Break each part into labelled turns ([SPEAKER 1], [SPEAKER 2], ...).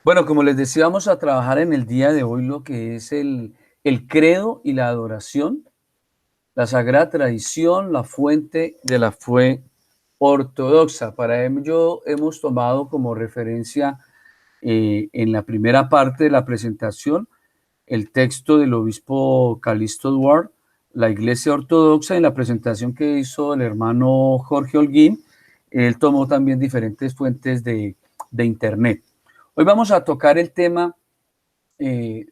[SPEAKER 1] Bueno, como les decía, vamos a trabajar en el día de hoy lo que es el credo y la adoración, la sagrada tradición, la fuente de la fe ortodoxa. Para ello hemos tomado como referencia en la primera parte de la presentación el texto del obispo Calixto Duarte, la Iglesia Ortodoxa, en la presentación que hizo el hermano Jorge Holguín. Él tomó también diferentes fuentes de Internet. Hoy vamos a tocar el tema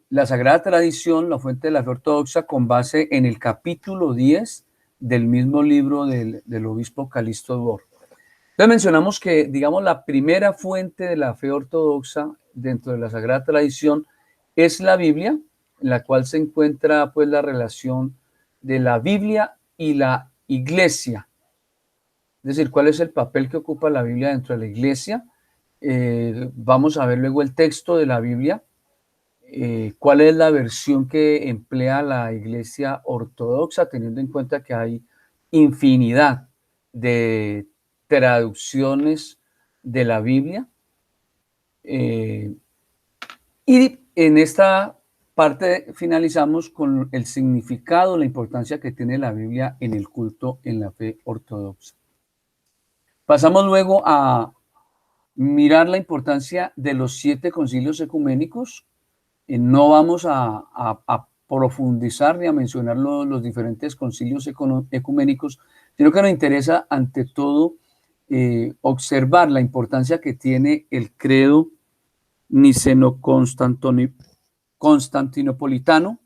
[SPEAKER 1] la Sagrada Tradición, la fuente de la fe ortodoxa, con base en el capítulo 10 del mismo libro del obispo Calixto Duarte. Entonces mencionamos que, digamos, la primera fuente de la fe ortodoxa dentro de la Sagrada Tradición es la Biblia, en la cual se encuentra pues la relación de la Biblia y la Iglesia. Es decir, cuál es el papel que ocupa la Biblia dentro de la Iglesia. Vamos a ver luego el texto de la Biblia, cuál es la versión que emplea la Iglesia Ortodoxa, teniendo en cuenta que hay infinidad de traducciones de la Biblia. Y en esta parte finalizamos con el significado, la importancia que tiene la Biblia en el culto, en la fe ortodoxa. Pasamos luego a mirar la importancia de los 7 concilios ecuménicos. No vamos a profundizar ni a mencionar los diferentes concilios ecuménicos, sino que nos interesa ante todo observar la importancia que tiene el credo niceno-constantinopolitano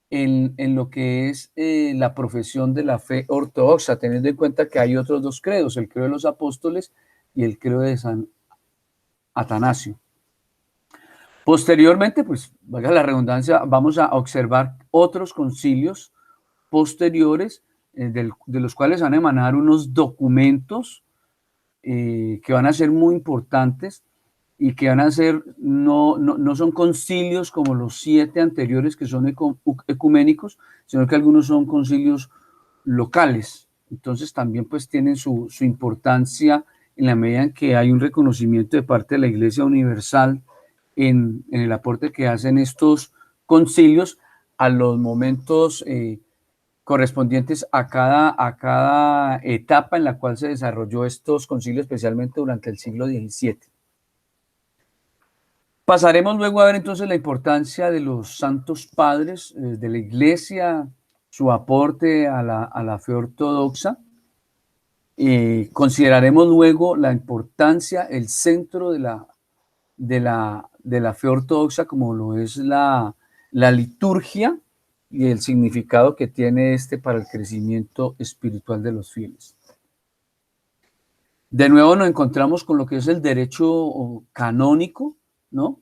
[SPEAKER 1] en lo que es la profesión de la fe ortodoxa, teniendo en cuenta que hay otros 2 credos, el credo de los apóstoles y el credo de San Atanasio. Posteriormente, pues, valga la redundancia, vamos a observar otros concilios posteriores de los cuales van a emanar unos documentos que van a ser muy importantes y que van a ser, no son concilios como los 7 anteriores que son ecuménicos, sino que algunos son concilios locales. Entonces también pues tienen su importancia en la medida en que hay un reconocimiento de parte de la Iglesia Universal en el aporte que hacen estos concilios a los momentos correspondientes a cada etapa en la cual se desarrolló estos concilios, especialmente durante el siglo XVII. Pasaremos luego a ver entonces la importancia de los santos padres de la Iglesia, su aporte a la fe ortodoxa. Consideraremos luego la importancia, el centro de la fe ortodoxa, como lo es la liturgia y el significado que tiene para el crecimiento espiritual de los fieles. De nuevo nos encontramos con lo que es el derecho canónico, ¿no?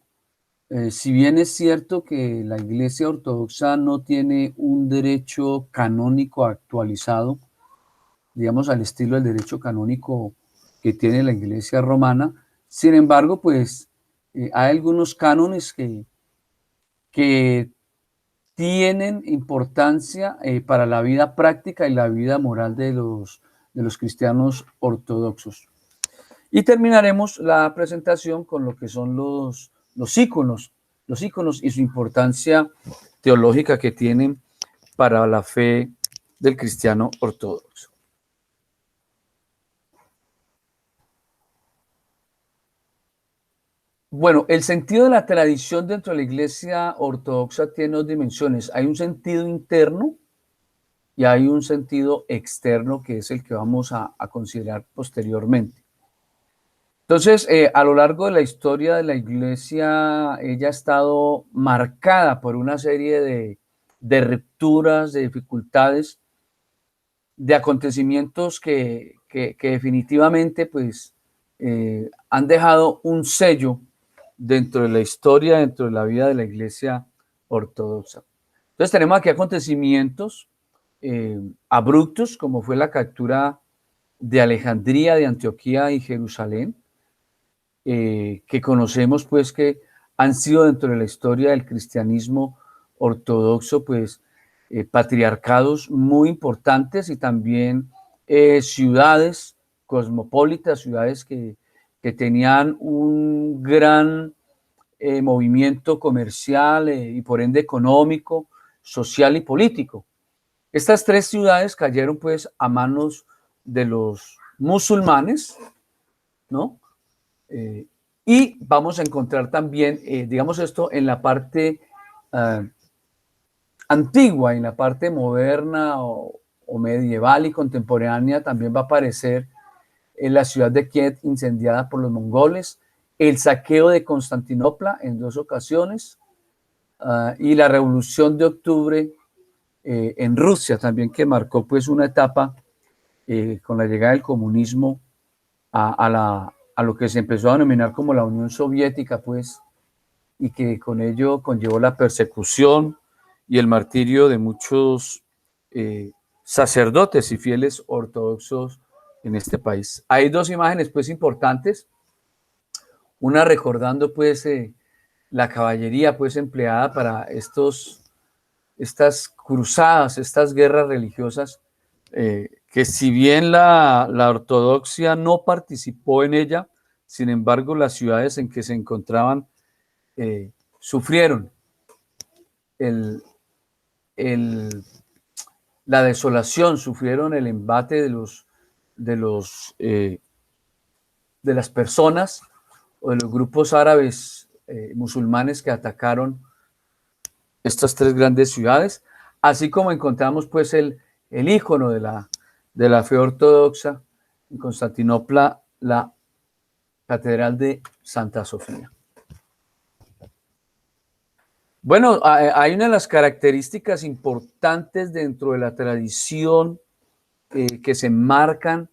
[SPEAKER 1] Si bien es cierto que la Iglesia Ortodoxa no tiene un derecho canónico actualizado, digamos al estilo del derecho canónico que tiene la Iglesia Romana, sin embargo, pues hay algunos cánones que tienen importancia para la vida práctica y la vida moral de los cristianos ortodoxos. Y terminaremos la presentación con lo que son los íconos y su importancia teológica que tienen para la fe del cristiano ortodoxo. Bueno, el sentido de la tradición dentro de la Iglesia Ortodoxa tiene 2 dimensiones. Hay un sentido interno y hay un sentido externo, que es el que vamos a considerar posteriormente. Entonces, a lo largo de la historia de la Iglesia, ella ha estado marcada por una serie de rupturas, de dificultades, de acontecimientos que definitivamente pues, han dejado un sello dentro de la historia, dentro de la vida de la Iglesia Ortodoxa. Entonces tenemos aquí acontecimientos abruptos, como fue la captura de Alejandría, de Antioquía y Jerusalén, que conocemos pues que han sido dentro de la historia del cristianismo ortodoxo pues patriarcados muy importantes y también ciudades cosmopolitas, ciudades que tenían un gran movimiento comercial y por ende económico, social y político. Estas tres ciudades cayeron pues a manos de los musulmanes, ¿no? Y vamos a encontrar también, digamos esto, en la parte antigua, en la parte moderna o medieval y contemporánea, también va a aparecer en la ciudad de Kiev incendiada por los mongoles, el saqueo de Constantinopla en 2 ocasiones, y la Revolución de Octubre en Rusia también, que marcó pues una etapa con la llegada del comunismo a lo que se empezó a denominar como la Unión Soviética, pues, y que con ello conllevó la persecución y el martirio de muchos sacerdotes y fieles ortodoxos en este país. Hay 2 imágenes pues importantes, una recordando pues la caballería pues empleada para estas cruzadas, estas guerras religiosas, que si bien la ortodoxia no participó en ella, sin embargo las ciudades en que se encontraban sufrieron la desolación, sufrieron el embate de las personas o de los grupos árabes musulmanes que atacaron estas 3 grandes ciudades, así como encontramos pues el ícono de la fe ortodoxa en Constantinopla, la Catedral de Santa Sofía. Bueno, hay una de las características importantes dentro de la tradición que se marcan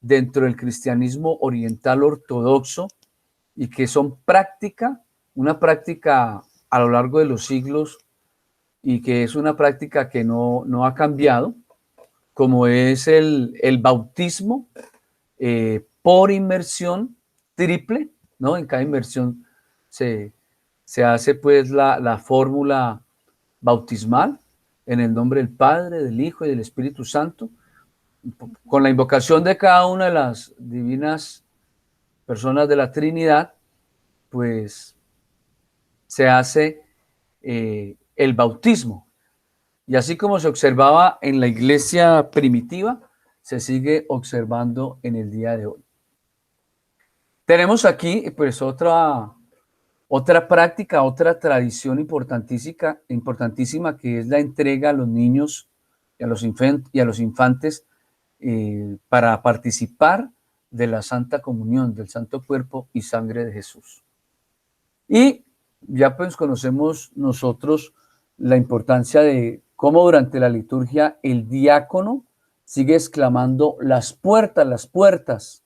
[SPEAKER 1] dentro del cristianismo oriental ortodoxo y que son una práctica a lo largo de los siglos y que es una práctica que no ha cambiado, como es el bautismo por inmersión triple, ¿no? En cada inmersión se hace pues la fórmula bautismal en el nombre del Padre, del Hijo y del Espíritu Santo, con la invocación de cada una de las divinas personas de la Trinidad, pues se hace el bautismo. Y así como se observaba en la iglesia primitiva, se sigue observando en el día de hoy. Tenemos aquí pues otra práctica, otra tradición importantísima, que es la entrega a los niños y a los infantes para participar de la Santa Comunión, del Santo Cuerpo y Sangre de Jesús. Y ya pues conocemos nosotros la importancia de cómo durante la liturgia el diácono sigue exclamando las puertas,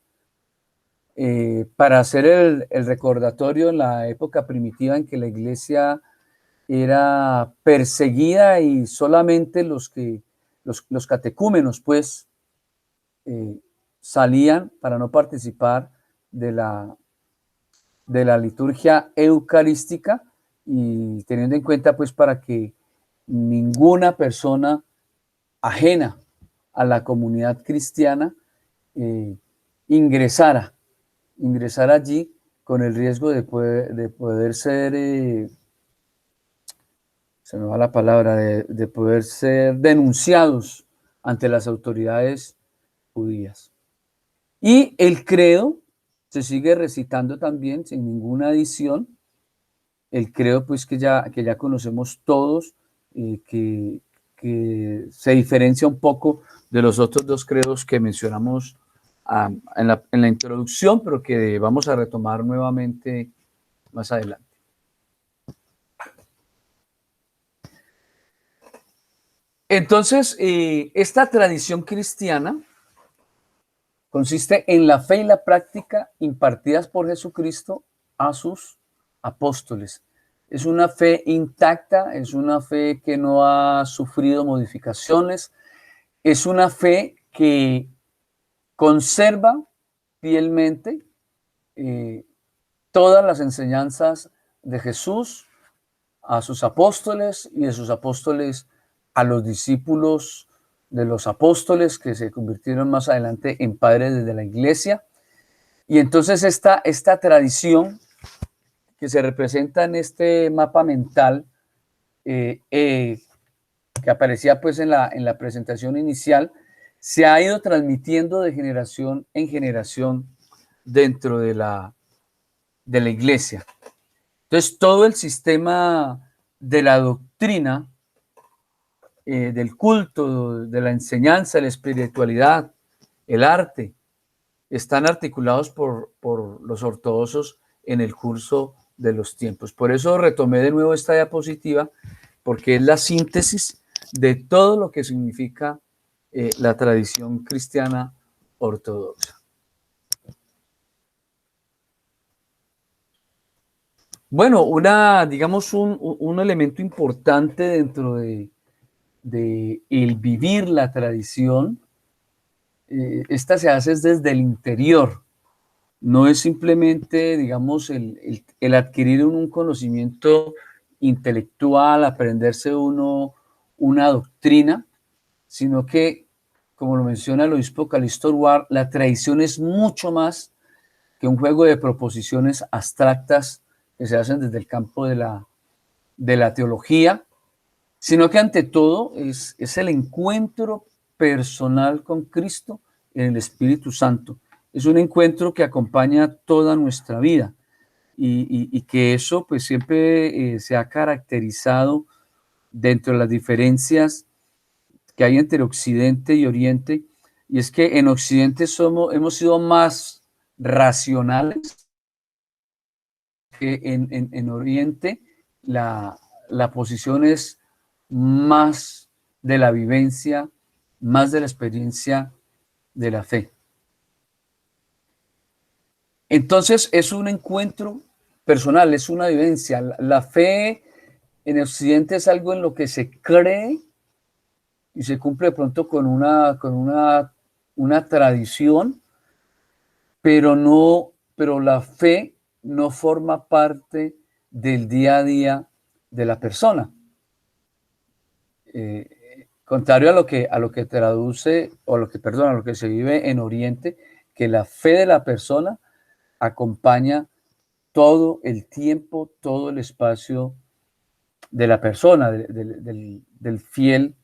[SPEAKER 1] para hacer el recordatorio en la época primitiva en que la iglesia era perseguida y solamente los catecúmenos pues salían para no participar de la liturgia eucarística, y teniendo en cuenta pues para que ninguna persona ajena a la comunidad cristiana ingresara allí con el riesgo de poder ser, se me va la palabra, de poder ser denunciados ante las autoridades judías. Y el credo se sigue recitando también sin ninguna adición, el credo pues que ya conocemos todos, que se diferencia un poco de los otros 2 credos que mencionamos en la introducción, pero que vamos a retomar nuevamente más adelante. Entonces, esta tradición cristiana consiste en la fe y la práctica impartidas por Jesucristo a sus apóstoles. Es una fe intacta, es una fe que no ha sufrido modificaciones, es una fe que conserva fielmente todas las enseñanzas de Jesús a sus apóstoles y de sus apóstoles a los discípulos de los apóstoles, que se convirtieron más adelante en padres de la iglesia. Y entonces esta tradición que se representa en este mapa mental que aparecía pues en la presentación inicial, se ha ido transmitiendo de generación en generación dentro de la iglesia. Entonces, todo el sistema de la doctrina, del culto, de la enseñanza, de la espiritualidad, el arte, están articulados por los ortodoxos en el curso de los tiempos. Por eso retomé de nuevo esta diapositiva, porque es la síntesis de todo lo que significa la tradición cristiana ortodoxa. Bueno, digamos un elemento importante dentro de el vivir la tradición, esta se hace desde el interior, no es simplemente, digamos, el adquirir un conocimiento intelectual, aprenderse uno una doctrina, sino que, como lo menciona el obispo Calixto Urbar, la tradición es mucho más que un juego de proposiciones abstractas que se hacen desde el campo de la teología, sino que ante todo es el encuentro personal con Cristo en el Espíritu Santo. Es un encuentro que acompaña toda nuestra vida y que eso pues siempre se ha caracterizado dentro de las diferencias que hay entre Occidente y Oriente, y es que en Occidente hemos sido más racionales, que en Oriente la posición es más de la vivencia, más de la experiencia de la fe. Entonces es un encuentro personal, es una vivencia. La fe en Occidente es algo en lo que se cree y se cumple de pronto con una tradición, pero la fe no forma parte del día a día de la persona. Contrario a lo que traduce, o a lo que se vive en Oriente, que la fe de la persona acompaña todo el tiempo, todo el espacio de la persona, del fiel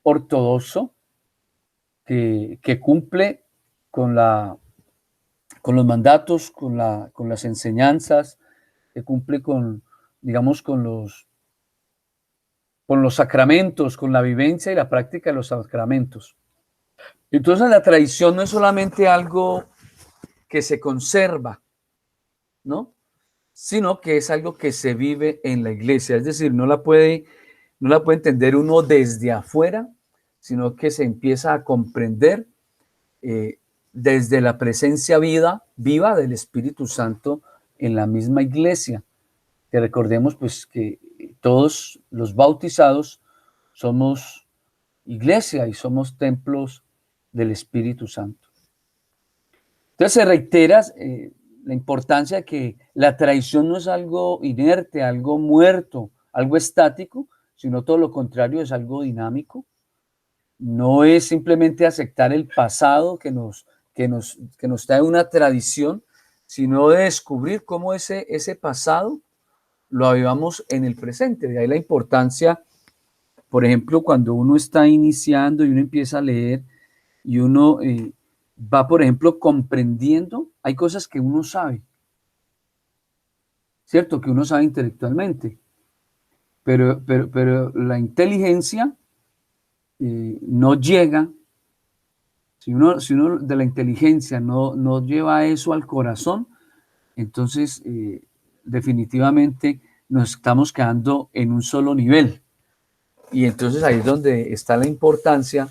[SPEAKER 1] ortodoxo que cumple con los mandatos, con las enseñanzas, que cumple digamos, con los sacramentos, con la vivencia y la práctica de los sacramentos. Entonces la tradición no es solamente algo que se conserva, ¿no? Sino que es algo que se vive en la iglesia, es decir, no la puede entender uno desde afuera, sino que se empieza a comprender desde la presencia viva del Espíritu Santo en la misma iglesia. Que recordemos pues que todos los bautizados somos iglesia y somos templos del Espíritu Santo. Entonces se reitera la importancia de que la tradición no es algo inerte, algo muerto, algo estático, sino todo lo contrario, es algo dinámico. No es simplemente aceptar el pasado que nos trae una tradición, sino de descubrir cómo ese pasado lo avivamos en el presente. De ahí la importancia, por ejemplo, cuando uno está iniciando y uno empieza a leer y uno va, por ejemplo, comprendiendo, hay cosas que uno sabe, ¿cierto? Que uno sabe intelectualmente, pero la inteligencia no llega, si uno de la inteligencia no lleva eso al corazón, entonces definitivamente nos estamos quedando en un solo nivel. Y entonces ahí es donde está la importancia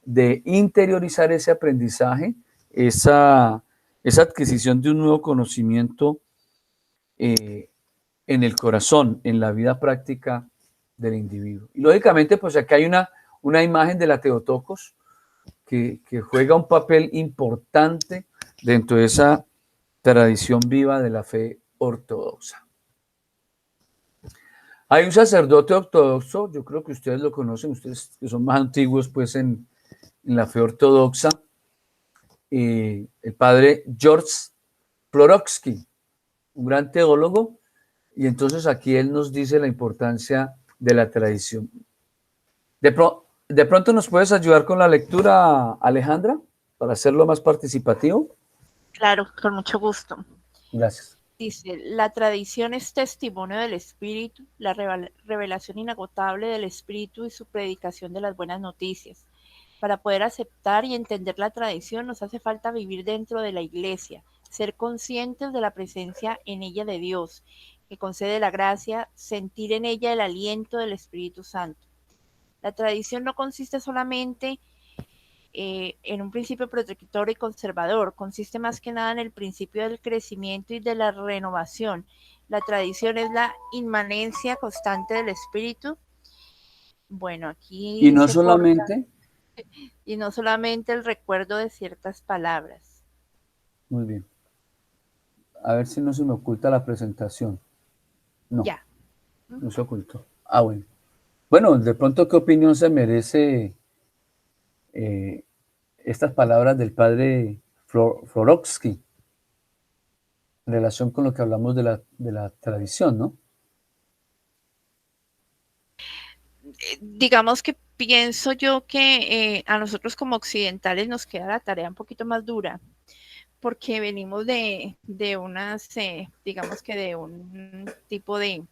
[SPEAKER 1] de interiorizar ese aprendizaje, esa adquisición de un nuevo conocimiento en el corazón, en la vida práctica del individuo. Y lógicamente, pues acá hay una imagen de la Theotokos que juega un papel importante dentro de esa tradición viva de la fe ortodoxa. Hay un sacerdote ortodoxo, yo creo que ustedes lo conocen, ustedes que son más antiguos pues en la fe ortodoxa, el padre George Plorotsky, un gran teólogo Y entonces aquí él nos dice la importancia de la tradición. De pronto nos puedes ayudar con la lectura, Alejandra, para hacerlo más participativo.
[SPEAKER 2] Claro, con mucho gusto.
[SPEAKER 1] Gracias.
[SPEAKER 2] Dice, la tradición es testimonio del Espíritu, la revelación inagotable del Espíritu y su predicación de las buenas noticias. Para poder aceptar y entender la tradición nos hace falta vivir dentro de la Iglesia, ser conscientes de la presencia en ella de Dios, que concede la gracia, sentir en ella el aliento del Espíritu Santo. La tradición no consiste solamente en un principio protector y conservador, consiste más que nada en el principio del crecimiento y de la renovación. La tradición es la inmanencia constante del espíritu. Bueno,
[SPEAKER 1] Y
[SPEAKER 2] aquí
[SPEAKER 1] no
[SPEAKER 2] se corta,
[SPEAKER 1] solamente,
[SPEAKER 2] y no solamente el recuerdo de ciertas palabras.
[SPEAKER 1] muy bien, a ver si no se me oculta la presentación. No,
[SPEAKER 2] Ya.
[SPEAKER 1] no se ocultó. Ah, bueno. Bueno, de pronto, ¿qué opinión se merece eh, estas palabras del padre Florovsky en relación con lo que hablamos de la tradición, ¿no?
[SPEAKER 2] Digamos que pienso yo que a nosotros como occidentales nos queda la tarea un poquito más dura, porque venimos de unas, digamos que de un tipo de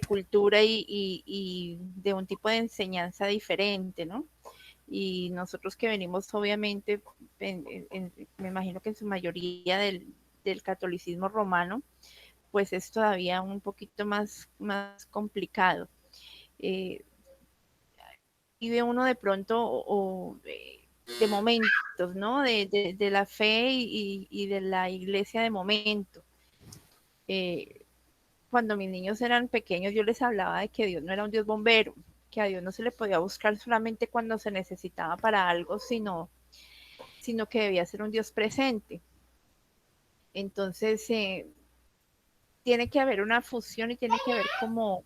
[SPEAKER 2] cultura y de un tipo de enseñanza diferente, ¿no? Y nosotros que venimos obviamente, me imagino que en su mayoría del catolicismo romano, pues es todavía un poquito más complicado. Eh, y ve uno de pronto de momentos, ¿no? De la fe y de la iglesia de momento. Eh, Cuando mis niños eran pequeños, yo les hablaba de que Dios no era un Dios bombero, que a Dios no se le podía buscar solamente cuando se necesitaba para algo, sino que debía ser un Dios presente. Entonces, tiene que haber una fusión y tiene que haber como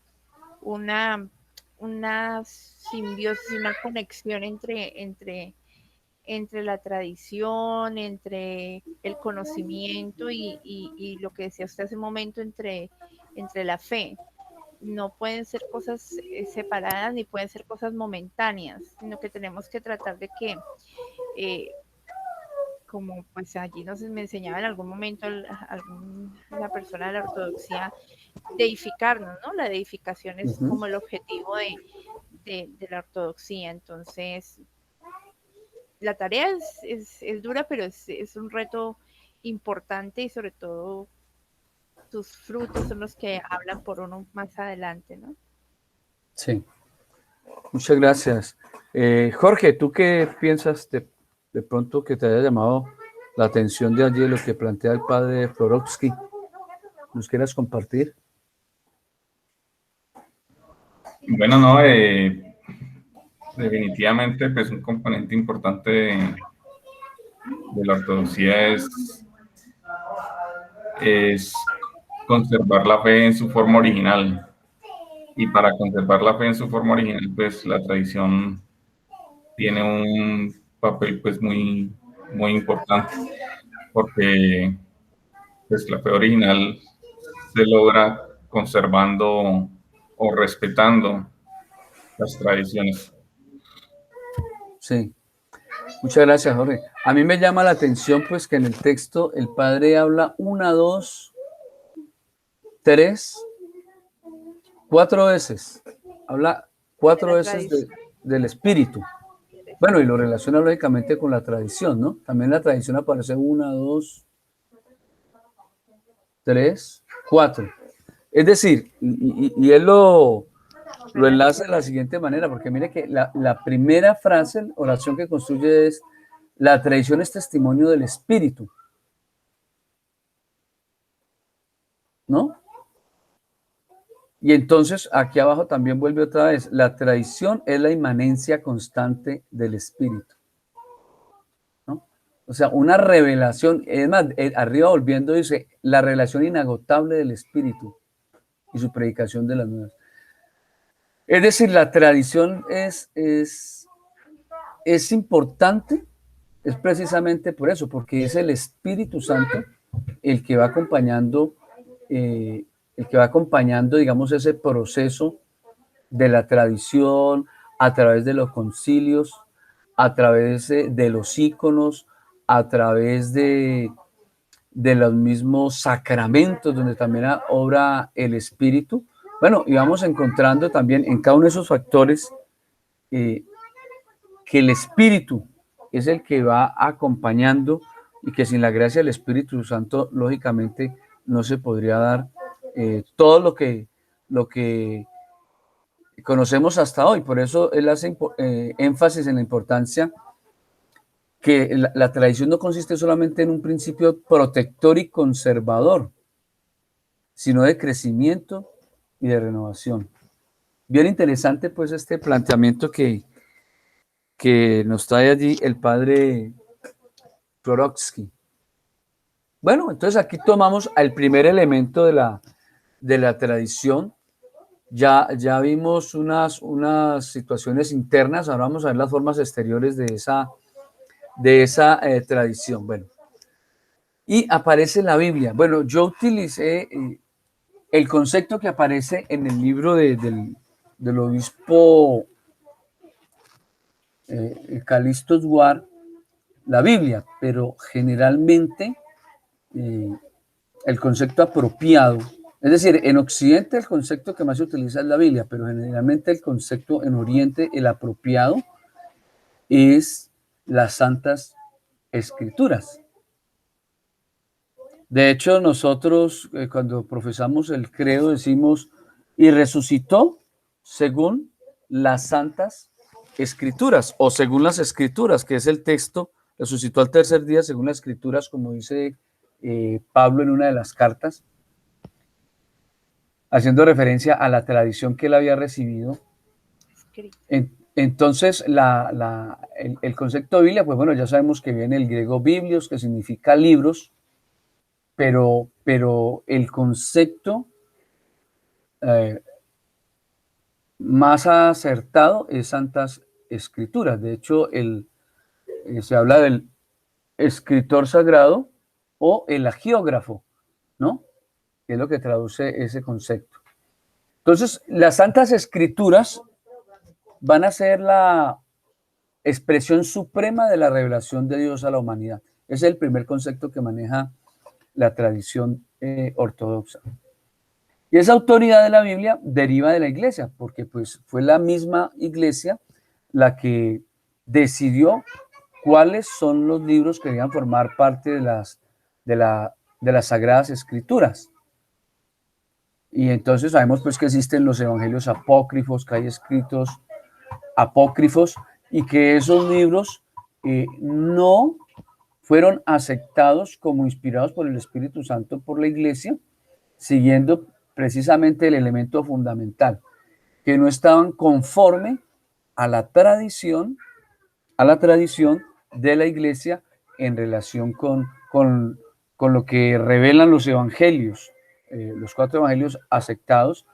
[SPEAKER 2] una, una simbiosis, una conexión entre la tradición, entre el conocimiento y lo que decía usted hace un momento, entre la fe. No pueden ser cosas separadas ni pueden ser cosas momentáneas, sino que tenemos que tratar de que, eh, como pues allí nos me enseñaba en algún momento la persona de la ortodoxia, deificarnos, ¿no? La deificación es
[SPEAKER 1] Ujú.
[SPEAKER 2] como el objetivo de la ortodoxia. Entonces, la tarea es dura, pero es un reto importante y sobre todo sus frutos son los que hablan por uno más adelante, ¿no?
[SPEAKER 1] Sí, muchas gracias. Jorge, ¿tú qué piensas de pronto que te haya llamado la atención de allí de lo que plantea el padre Florovsky? ¿Nos quieras compartir?
[SPEAKER 3] Bueno, no, definitivamente, pues un componente importante de la ortodoxia es conservar la fe en su forma original. Y para conservar la fe en su forma original, pues la tradición tiene un papel pues muy importante, porque pues la fe original se logra conservando o respetando las tradiciones.
[SPEAKER 1] Sí, muchas gracias, Jorge. A mí me llama la atención pues que en el texto el padre habla una, dos, tres, cuatro veces. Habla
[SPEAKER 2] De
[SPEAKER 1] cuatro
[SPEAKER 2] la
[SPEAKER 1] veces
[SPEAKER 2] tradición.
[SPEAKER 1] del espíritu. Bueno, y lo relaciona lógicamente con la tradición, ¿no? También la tradición aparece una, dos, tres, cuatro. Es decir, y él lo enlaza de la siguiente manera, porque mire que la primera frase, oración que construye es, la tradición es testimonio del espíritu, ¿no? Y entonces aquí abajo también vuelve otra vez, la tradición es la inmanencia constante del espíritu, ¿no? O sea, una revelación, es más, arriba volviendo dice, la revelación inagotable del espíritu y su predicación de las nuevas. Es decir, la tradición es importante, es precisamente por eso, porque es el Espíritu Santo el que va acompañando el que va acompañando, digamos, ese proceso de la tradición a través de los concilios, a través de los íconos, a través de los mismos sacramentos donde también obra el Espíritu. Bueno, y vamos encontrando también en cada uno de esos factores que el Espíritu es el que va acompañando y que sin la gracia del Espíritu Santo, lógicamente, no se podría dar todo lo que conocemos hasta hoy. Por eso él hace énfasis en la importancia que la tradición no consiste solamente en un principio protector y conservador, sino de crecimiento y de renovación. Bien interesante pues este planteamiento que nos trae allí el padre Prorotsky. Bueno, entonces aquí tomamos el primer elemento de la tradición. Ya vimos unas situaciones internas, ahora vamos a ver las formas exteriores de esa tradición. Bueno, y aparece la Biblia. Bueno, yo utilicé el concepto que aparece en el libro del obispo Calixto Guard, la Biblia, pero generalmente el concepto apropiado, es decir, en Occidente el concepto que más se utiliza es la Biblia, pero generalmente el concepto en Oriente, el apropiado, es las Santas Escrituras. De hecho, nosotros cuando profesamos el credo decimos, y resucitó según las Santas Escrituras, o según las Escrituras, que es el texto, resucitó al tercer día según las Escrituras, como dice Pablo en una de las cartas, haciendo referencia a la tradición que él había recibido. Entonces, el concepto de Biblia, pues bueno, ya sabemos que viene el griego biblios, que significa libros, pero el concepto más acertado es Santas Escrituras. De hecho, se habla del escritor sagrado o el agiógrafo, ¿no? Que es lo que traduce ese concepto. Entonces, las Santas Escrituras van a ser la expresión suprema de la revelación de Dios a la humanidad. Ese es el primer concepto que maneja la tradición ortodoxa. Y esa autoridad de la Biblia deriva de la iglesia, porque pues fue la misma iglesia la que decidió cuáles son los libros que debían formar parte de las Sagradas Escrituras. Y entonces sabemos pues que existen los evangelios apócrifos, que hay escritos apócrifos y que esos libros no fueron aceptados como inspirados por el Espíritu Santo por la iglesia, siguiendo precisamente el elemento fundamental, que no estaban conforme a la tradición de la iglesia en relación con lo que revelan los evangelios, los 4 evangelios aceptados.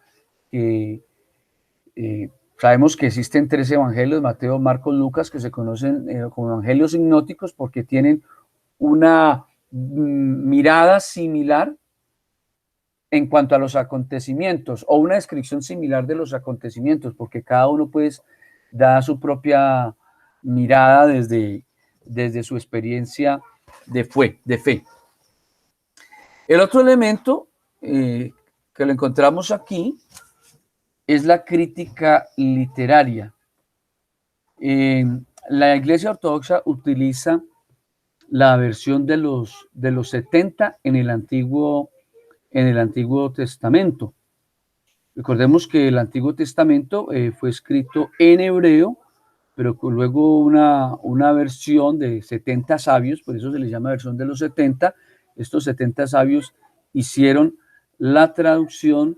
[SPEAKER 1] Sabemos que existen 3 evangelios, Mateo, Marcos, Lucas, que se conocen como evangelios sinópticos porque tienen una mirada similar en cuanto a los acontecimientos o una descripción similar de los acontecimientos, porque cada uno pues da su propia mirada desde su experiencia de fe. El otro elemento que lo encontramos aquí es la crítica literaria. La Iglesia Ortodoxa utiliza la versión de los 70 en el Antiguo Testamento. Recordemos que el Antiguo Testamento fue escrito en hebreo, pero luego una versión de 70 sabios, por eso se les llama versión de los 70. Estos 70 sabios hicieron la traducción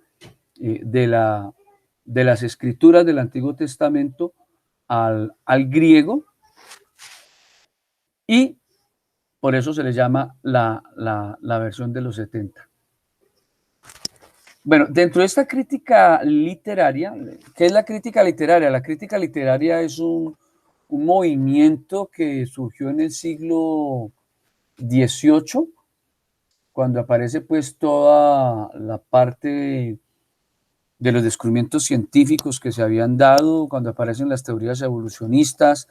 [SPEAKER 1] de las escrituras del Antiguo Testamento al griego, y por eso se les llama la versión de los 70. Bueno, dentro de esta crítica literaria, ¿qué es la crítica literaria? La crítica literaria es un movimiento que surgió en el siglo XVIII, cuando aparece pues toda la parte de los descubrimientos científicos que se habían dado, cuando aparecen las teorías evolucionistas,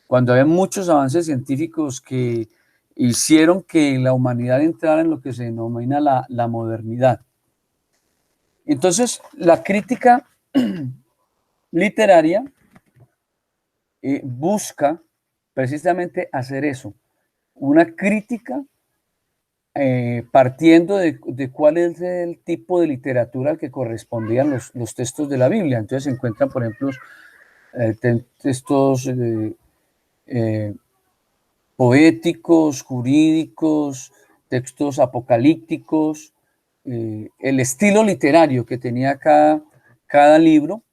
[SPEAKER 1] cuando había muchos avances científicos que hicieron que la humanidad entrara en lo que se denomina la modernidad. Entonces, la crítica literaria busca precisamente hacer eso, una crítica partiendo de cuál es el tipo de literatura al que correspondían los textos de la Biblia. Entonces se encuentran, por ejemplo, textos poéticos, jurídicos, textos apocalípticos, el estilo literario que tenía cada libro,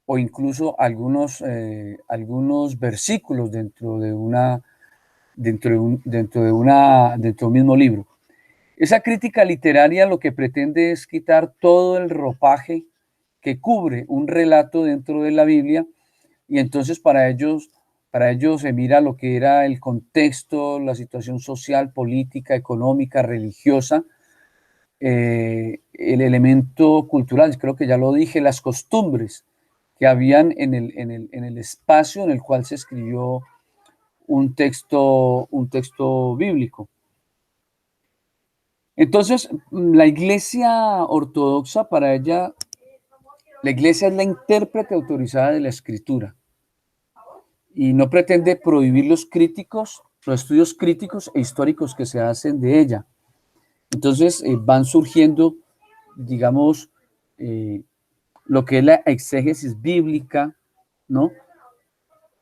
[SPEAKER 1] o incluso algunos versículos dentro de un mismo libro. Esa crítica literaria lo que pretende es quitar todo el ropaje que cubre un relato dentro de la Biblia, y entonces para ellos se mira lo que era el contexto, la situación social, política, económica, religiosa, el elemento cultural, creo que ya lo dije, las costumbres que habían en el espacio en el cual se escribió un texto bíblico. Entonces, la Iglesia ortodoxa, para ella, la Iglesia es la intérprete autorizada de la Escritura y no pretende prohibir los estudios críticos e históricos que se hacen de ella. Entonces, van surgiendo, digamos, lo que es la exégesis bíblica, ¿no?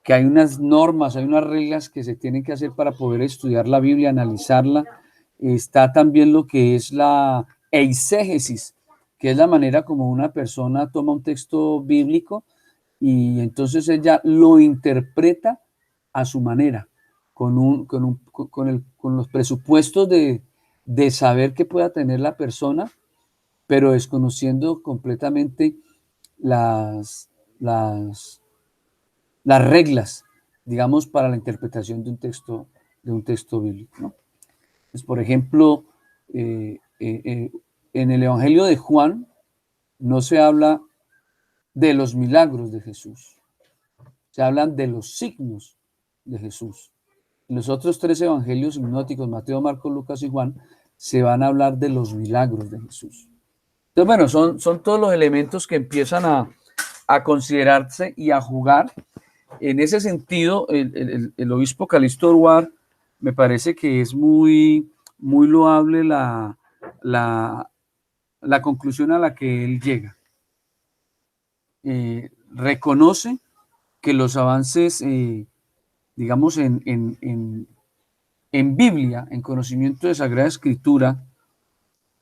[SPEAKER 1] Que hay unas normas, hay unas reglas que se tienen que hacer para poder estudiar la Biblia, analizarla. Está también lo que es la eisegesis, que es la manera como una persona toma un texto bíblico y entonces ella lo interpreta a su manera, con los presupuestos de saber que pueda tener la persona, pero desconociendo completamente las reglas, digamos, para la interpretación de un texto bíblico, ¿no? Pues, por ejemplo, en el Evangelio de Juan no se habla de los milagros de Jesús, se hablan de los signos de Jesús. En los otros 3 evangelios sinópticos, Mateo, Marcos, Lucas y Juan, se van a hablar de los milagros de Jesús. Entonces, bueno, son todos los elementos que empiezan a considerarse y a jugar. En ese sentido, el obispo Calixto Oruar me parece que es muy loable la conclusión a la que él llega. Reconoce que los avances, digamos, en Biblia, en conocimiento de Sagrada Escritura,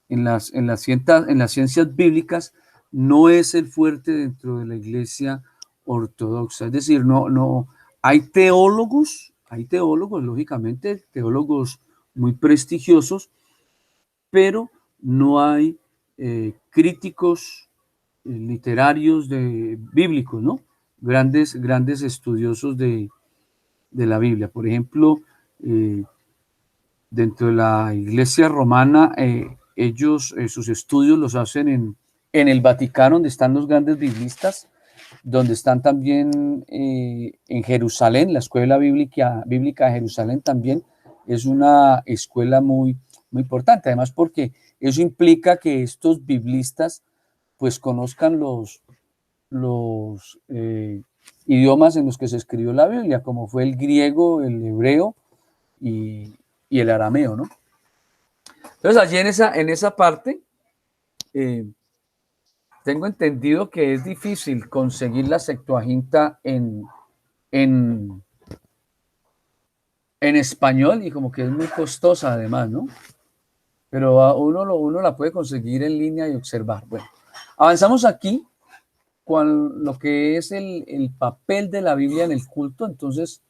[SPEAKER 1] en las ciencias bíblicas, no es el fuerte dentro de la Iglesia ortodoxa. Es decir, no hay teólogos, lógicamente, teólogos muy prestigiosos, pero no hay críticos literarios bíblicos, ¿no? Grandes estudiosos de la Biblia. Por ejemplo, dentro de la Iglesia romana, ellos sus estudios los hacen en el Vaticano, donde están los grandes biblistas, donde están también en Jerusalén, la Escuela Bíblica de Jerusalén también es una escuela muy importante, además porque eso implica que estos biblistas pues conozcan los idiomas en los que se escribió la Biblia, como fue el griego, el hebreo y el arameo, ¿no? Entonces allí en esa parte tengo entendido que es difícil conseguir la Septuaginta en español, y como que es muy costosa además, ¿no? Pero uno la puede conseguir en línea y observar. Bueno, avanzamos aquí con lo que es el papel de la Biblia en el culto. Entonces,